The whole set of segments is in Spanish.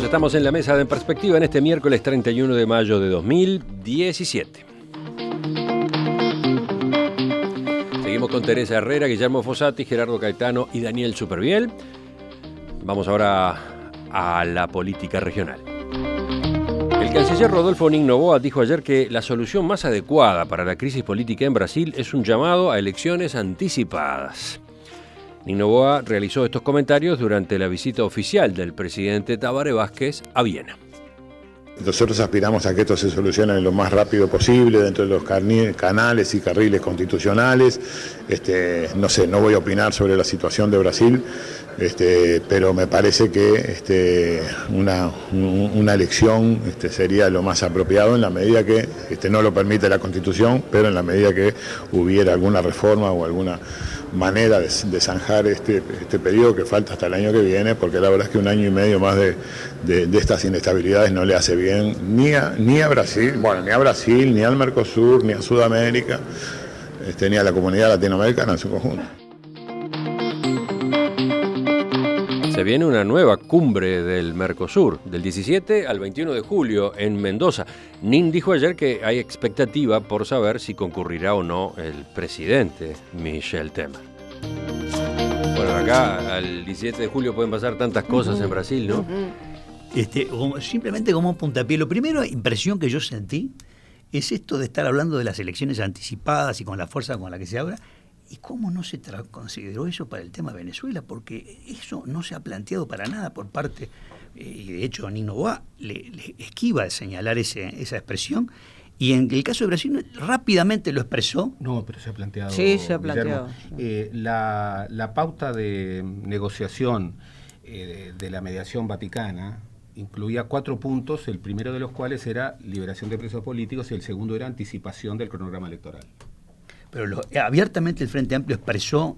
estamos en la mesa de En Perspectiva en este miércoles 31 de mayo de 2017. Seguimos con Teresa Herrera, Guillermo Fossati, Gerardo Caetano y Daniel Superviel. Vamos ahora a la política regional. El canciller Rodolfo Nin Noboa dijo ayer que la solución más adecuada para la crisis política en Brasil es un llamado a elecciones anticipadas. Nin Noboa realizó estos comentarios durante la visita oficial del presidente Tabaré Vázquez a Viena. Nosotros aspiramos a que esto se solucione lo más rápido posible dentro de los canales y carriles constitucionales. No voy a opinar sobre la situación de Brasil, pero me parece que una elección sería lo más apropiado en la medida que no lo permite la Constitución, pero en la medida que hubiera alguna reforma o alguna manera de zanjar este periodo que falta hasta el año que viene, porque la verdad es que un año y medio más de estas inestabilidades no le hace bien ni a Brasil, ni al Mercosur, ni a Sudamérica, ni a la comunidad latinoamericana en su conjunto. Se viene una nueva cumbre del Mercosur, del 17 al 21 de julio en Mendoza. Nin dijo ayer que hay expectativa por saber si concurrirá o no el presidente Michel Temer. Bueno, acá al 17 de julio pueden pasar tantas cosas en Brasil, ¿no? Simplemente como un puntapié. Lo primero impresión que yo sentí es esto de estar hablando de las elecciones anticipadas y con la fuerza con la que se habla. ¿Y cómo no se consideró eso para el tema de Venezuela? Porque eso no se ha planteado para nada por parte, y de hecho Nin Noboa le esquiva de señalar esa expresión, y en el caso de Brasil rápidamente lo expresó. No, pero se ha planteado. Sí, se ha planteado. La pauta de negociación de la mediación vaticana incluía 4 puntos, el primero de los cuales era liberación de presos políticos y el segundo era anticipación del cronograma electoral. Pero abiertamente el Frente Amplio expresó,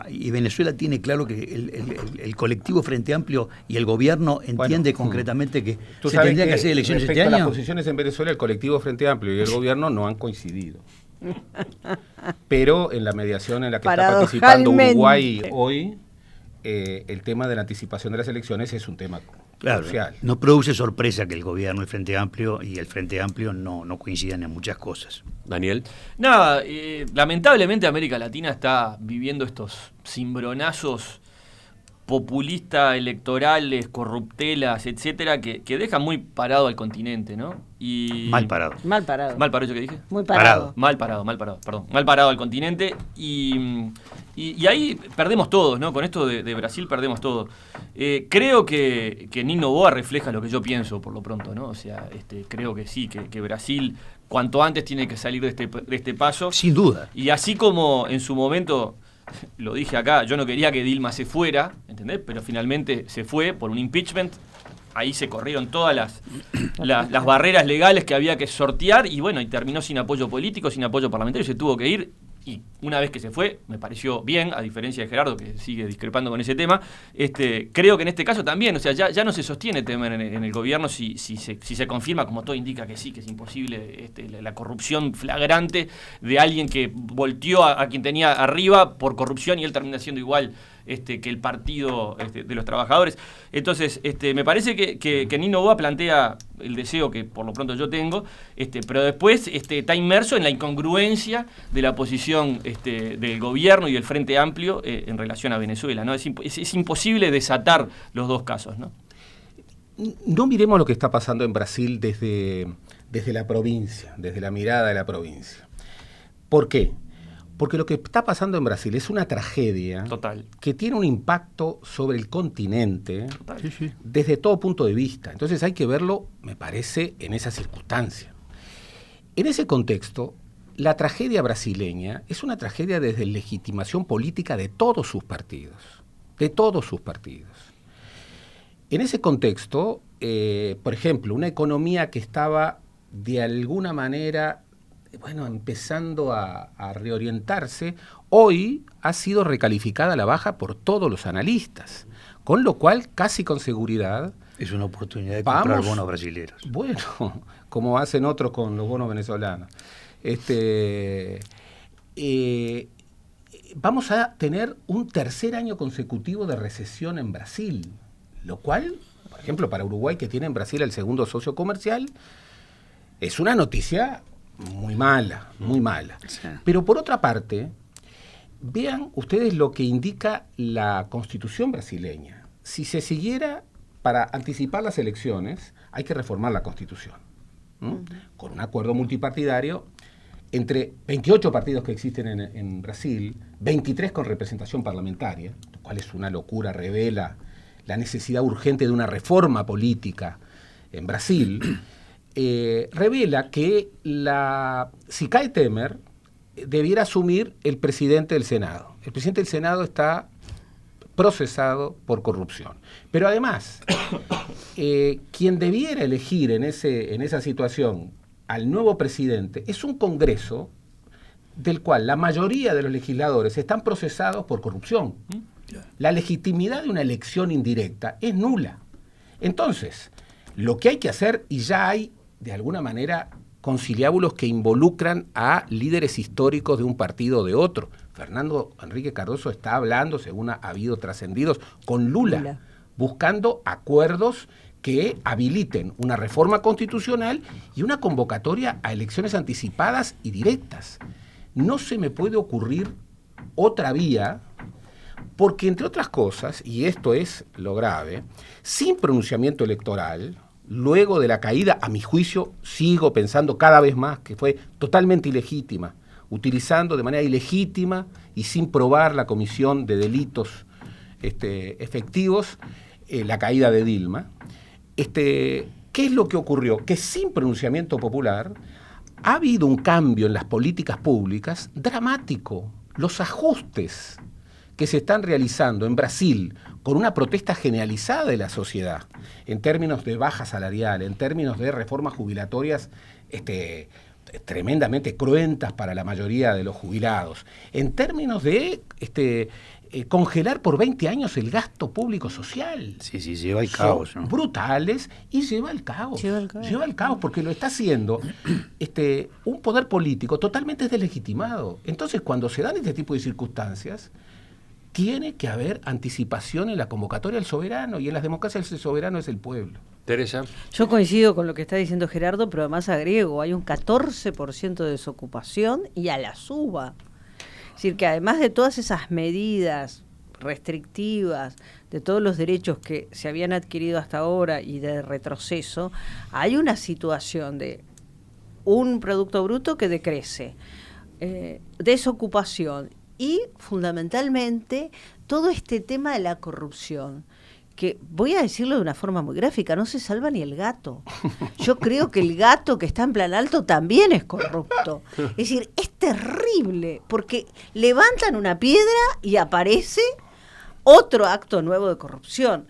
y Venezuela tiene claro que el colectivo Frente Amplio y el gobierno entiende concretamente que se tendría que hacer elecciones este año. Respecto a las posiciones en Venezuela, el colectivo Frente Amplio y el gobierno no han coincidido. Pero en la mediación en la que está participando Uruguay hoy, el tema de la anticipación de las elecciones es un tema crucial. No produce sorpresa que el gobierno, el Frente Amplio y el Frente Amplio no coincidan en muchas cosas. Daniel. Nada, lamentablemente América Latina está viviendo estos cimbronazos populistas, electorales, corruptelas, etcétera, que dejan muy parado al continente, ¿no? Mal parado. Mal parado. ¿Mal parado eso que dije? Muy parado. Mal parado al continente y ahí perdemos todos, ¿no? Con esto de Brasil perdemos todo. Creo que Nin Noboa refleja lo que yo pienso por lo pronto, ¿no? O sea, creo que sí, que Brasil cuanto antes tiene que salir de este paso. Sin duda. Y así como en su momento, lo dije acá, yo no quería que Dilma se fuera, ¿entendés? Pero finalmente se fue por un impeachment. Ahí se corrieron todas las barreras legales que había que sortear y bueno, y terminó sin apoyo político, sin apoyo parlamentario, se tuvo que ir. Y una vez que se fue, me pareció bien, a diferencia de Gerardo, que sigue discrepando con ese tema, creo que en este caso también, o sea, ya no se sostiene Temer en el gobierno si se confirma, como todo indica que sí, que es imposible la corrupción flagrante de alguien que volteó a quien tenía arriba por corrupción y él termina siendo igual que el partido de los trabajadores. Entonces, me parece que Nin Noboa plantea el deseo que por lo pronto yo tengo, pero después está inmerso en la incongruencia de la posición del gobierno y del Frente Amplio en relación a Venezuela, ¿no? Es imposible desatar los dos casos, ¿no? No miremos lo que está pasando en Brasil desde la provincia, desde la mirada de la provincia. ¿Por qué? Porque lo que está pasando en Brasil es una tragedia Total. Que tiene un impacto sobre el continente desde todo punto de vista. Entonces hay que verlo, me parece, en esa circunstancia. En ese contexto, la tragedia brasileña es una tragedia desde la legitimación política de todos sus partidos. De todos sus partidos. En ese contexto, por ejemplo, una economía que estaba de alguna manera empezando a reorientarse, hoy ha sido recalificada a la baja por todos los analistas, con lo cual, casi con seguridad... Es una oportunidad de comprar bonos brasileños. Bueno, como hacen otros con los bonos venezolanos. Vamos a tener un tercer año consecutivo de recesión en Brasil, lo cual Por ejemplo, para Uruguay, que tiene en Brasil el segundo socio comercial, es una noticia muy mala, muy mala. Sí. Pero por otra parte, vean ustedes lo que indica la Constitución brasileña. Si se siguiera, para anticipar las elecciones, hay que reformar la Constitución, con un acuerdo multipartidario entre 28 partidos que existen en Brasil, 23 con representación parlamentaria, lo cual es una locura, revela la necesidad urgente de una reforma política en Brasil, revela que si cae Temer, debiera asumir el presidente del Senado. El presidente del Senado está procesado por corrupción. Pero además, quien debiera elegir en esa situación al nuevo presidente es un Congreso del cual la mayoría de los legisladores están procesados por corrupción. La legitimidad de una elección indirecta es nula. Entonces, lo que hay que hacer, y ya hay de alguna manera conciliábulos que involucran a líderes históricos de un partido o de otro. Fernando Henrique Cardoso está hablando, según ha habido trascendidos, con Lula, buscando acuerdos que habiliten una reforma constitucional y una convocatoria a elecciones anticipadas y directas. No se me puede ocurrir otra vía, porque entre otras cosas, y esto es lo grave, sin pronunciamiento electoral, luego de la caída, a mi juicio, sigo pensando cada vez más que fue totalmente ilegítima, utilizando de manera ilegítima y sin probar la comisión de delitos efectivos, la caída de Dilma. ¿Qué es lo que ocurrió? Que sin pronunciamiento popular ha habido un cambio en las políticas públicas dramático. Los ajustes que se están realizando en Brasil con una protesta generalizada de la sociedad, en términos de baja salarial, en términos de reformas jubilatorias tremendamente cruentas para la mayoría de los jubilados, en términos de congelar por 20 años el gasto público social. Sí, lleva al caos, ¿no? Brutales, y lleva al caos. Lleva al caos porque lo está haciendo un poder político totalmente deslegitimado. Entonces, cuando se dan este tipo de circunstancias, tiene que haber anticipación en la convocatoria del soberano, y en las democracias el soberano es el pueblo. Teresa. Yo coincido con lo que está diciendo Gerardo, pero además agrego, hay un 14% de desocupación y a la suba. Es decir, que además de todas esas medidas restrictivas, de todos los derechos que se habían adquirido hasta ahora y de retroceso, hay una situación de un Producto Bruto que decrece, desocupación y fundamentalmente todo este tema de la corrupción, que voy a decirlo de una forma muy gráfica, no se salva ni el gato. Yo creo que el gato que está en Plan Alto también es corrupto. Es decir, es terrible, porque levantan una piedra y aparece otro acto nuevo de corrupción.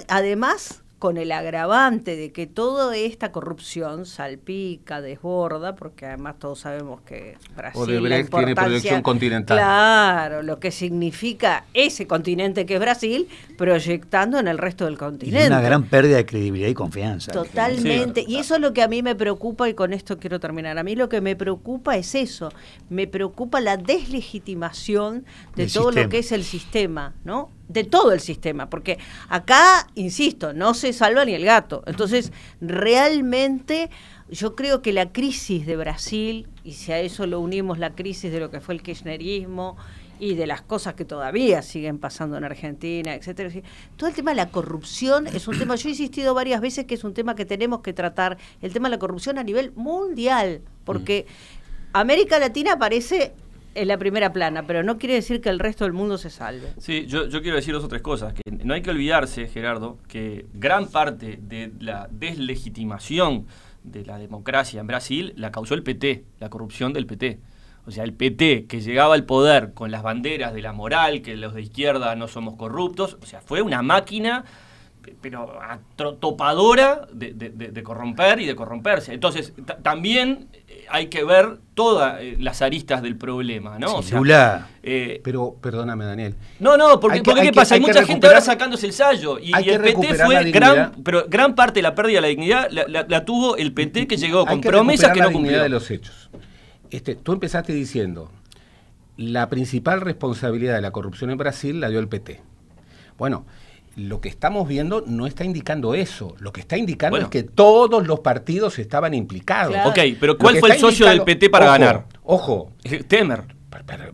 Además, con el agravante de que toda esta corrupción salpica, desborda, porque además todos sabemos que Brasil Odebrecht tiene proyección continental. Claro, lo que significa ese continente que es Brasil, proyectando en el resto del continente. Y una gran pérdida de credibilidad y confianza. Totalmente, y eso es lo que a mí me preocupa, y con esto quiero terminar. A mí lo que me preocupa es eso, me preocupa la deslegitimación de todo lo que es el sistema, ¿no? De todo el sistema, porque acá, insisto, no se salva ni el gato. Entonces, realmente yo creo que la crisis de Brasil, y si a eso lo unimos la crisis de lo que fue el kirchnerismo y de las cosas que todavía siguen pasando en Argentina, etcétera, todo el tema de la corrupción es un tema, yo he insistido varias veces que es un tema que tenemos que tratar, el tema de la corrupción a nivel mundial, porque América Latina aparece en la primera plana, pero no quiere decir que el resto del mundo se salve. Sí, yo quiero decir dos o tres cosas. Que no hay que olvidarse, Gerardo, que gran parte de la deslegitimación de la democracia en Brasil la causó el PT, la corrupción del PT. O sea, el PT que llegaba al poder con las banderas de la moral, que los de izquierda no somos corruptos, o sea, fue una máquina pero topadora de corromper y de corromperse. Entonces, también hay que ver todas las aristas del problema, ¿no? Sí, o sea, pero, perdóname, Daniel. Porque ¿qué pasa? Hay mucha gente ahora sacándose el sallo, y el PT fue gran parte de la pérdida de la dignidad la tuvo el PT, que llegó con promesas que no cumplió. De los hechos. Tú empezaste diciendo, la principal responsabilidad de la corrupción en Brasil la dio el PT. Bueno, lo que estamos viendo no está indicando eso. Lo que está indicando Bueno. es que todos los partidos estaban implicados. Claro. Ok, pero Lo ¿cuál que fue el está socio del indicando- PT para ganar? Ojo, Temer.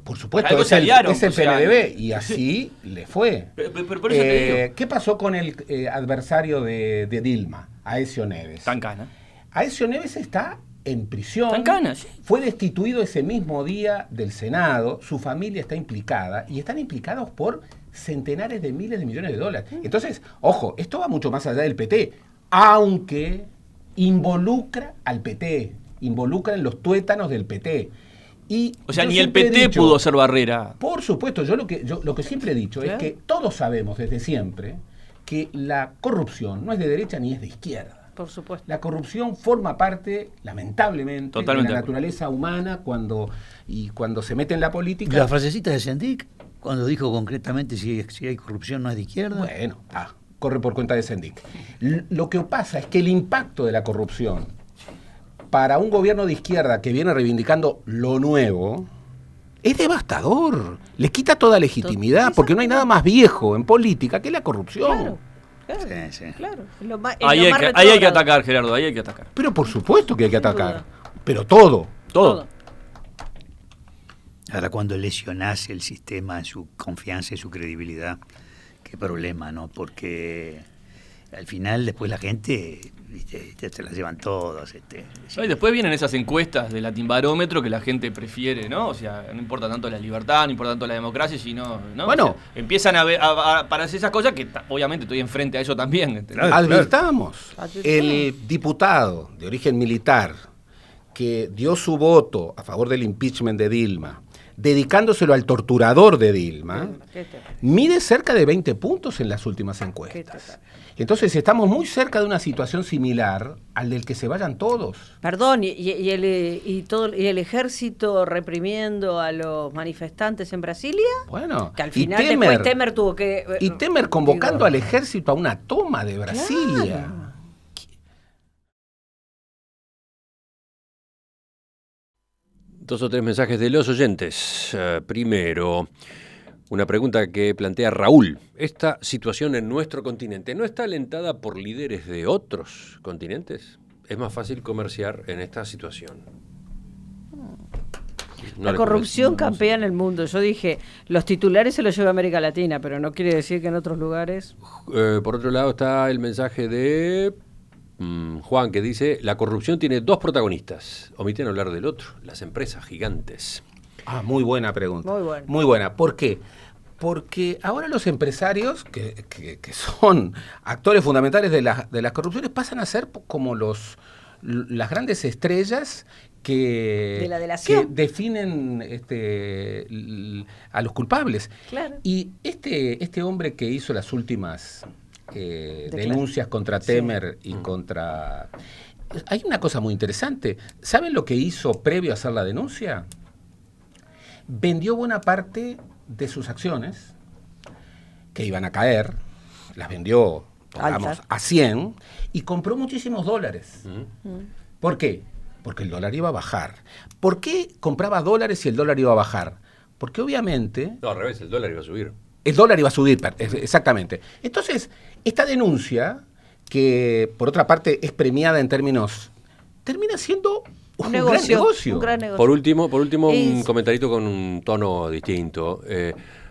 por supuesto, Algo es se el aliaron, o sea, PNDB, y así le fue. Pero por eso te digo. ¿Qué pasó con el adversario de Dilma, Aécio Neves? Tancana. Aécio Neves está en prisión. Tancana, sí. Fue destituido ese mismo día del Senado, su familia está implicada y están implicados por centenares de miles de millones de dólares. Entonces, ojo, esto va mucho más allá del PT, aunque involucra al PT, involucra en los tuétanos del PT. Y O sea, yo ni el siempre he PT dicho, pudo ser barrera. por supuesto, yo lo que siempre he dicho Claro. es que todos sabemos desde siempre que la corrupción no es de derecha ni es de izquierda. Por supuesto. La corrupción forma parte, lamentablemente, Totalmente de la de acuerdo. naturaleza humana cuando se mete en la política. La frasecita de Sendik, cuando dijo concretamente si hay corrupción no es de izquierda. Bueno, corre por cuenta de Sendik. Lo que pasa es que el impacto de la corrupción para un gobierno de izquierda que viene reivindicando lo nuevo es devastador. Le quita toda legitimidad, porque no hay nada más viejo en política que la corrupción. Claro. Claro, Sí, sí. claro. Es lo más, Ahí hay que retrógrado. atacar, Gerardo, ahí hay que atacar. Pero por supuesto que hay que Sin atacar. duda. Pero todo. Todo. Ahora, cuando lesionás el sistema, su confianza y su credibilidad, qué problema, ¿no? Porque al final después la gente, ¿viste? Se la llevan todos. No, y después vienen esas encuestas de Latinbarómetro que la gente prefiere, ¿no? O sea, no importa tanto la libertad, no importa tanto la democracia, sino, ¿no? Bueno. O sea, empiezan a aparecer esas cosas que obviamente estoy enfrente a eso también. ¿entendés? Claro. Advirtamos, Advirtamos. el diputado de origen militar que dio su voto a favor del impeachment de Dilma, dedicándoselo al torturador de Dilma, Qué te- mide cerca de 20 puntos en las últimas encuestas. Entonces estamos muy cerca de una situación similar al del que se vayan todos. Perdón, y el ejército reprimiendo a los manifestantes en Brasilia, Bueno, que al y final después Temer tuvo que... y Temer convocando digo, al ejército a una toma de Brasilia. Claro. Dos o tres mensajes de los oyentes. Primero, una pregunta que plantea Raúl. ¿Esta situación en nuestro continente no está alentada por líderes de otros continentes? ¿Es más fácil comerciar en esta situación? No La le corrupción convence. campea en el mundo. Yo dije, los titulares se los lleva América Latina, pero no quiere decir que en otros lugares... Por otro lado está el mensaje de Juan, que dice: la corrupción tiene dos protagonistas. Omiten hablar del otro, las empresas gigantes. Muy buena pregunta. Muy buena. Muy buena. ¿Por qué? Porque ahora los empresarios, que son actores fundamentales de las corrupciones, pasan a ser como las grandes estrellas que, De la delación. que definen a los culpables. Claro. Y este hombre que hizo las últimas denuncias contra Temer y contra... Hay una cosa muy interesante. ¿Saben lo que hizo previo a hacer la denuncia? Vendió buena parte de sus acciones que iban a caer, las vendió, pongamos, Altas. a 100 y compró muchísimos dólares. ¿Por qué? Porque el dólar iba a bajar. ¿Por qué compraba dólares si el dólar iba a bajar? Porque obviamente No, al revés, el dólar iba a subir. el dólar iba a subir, exactamente. Entonces, esta denuncia, que por otra parte es premiada en términos, termina siendo un gran negocio. Un gran negocio. Por último, un Es- comentarito con un tono distinto,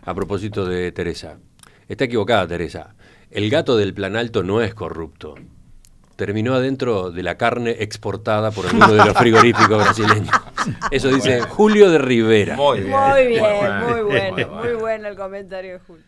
a propósito de Teresa. Está equivocada, Teresa. El gato del Plan Alto no es corrupto. Terminó adentro de la carne exportada por alguno de los frigoríficos brasileños. Eso dice Julio de Rivera. Muy bien. Muy bien, Bueno, muy bueno, bueno. muy bueno el comentario de Julio.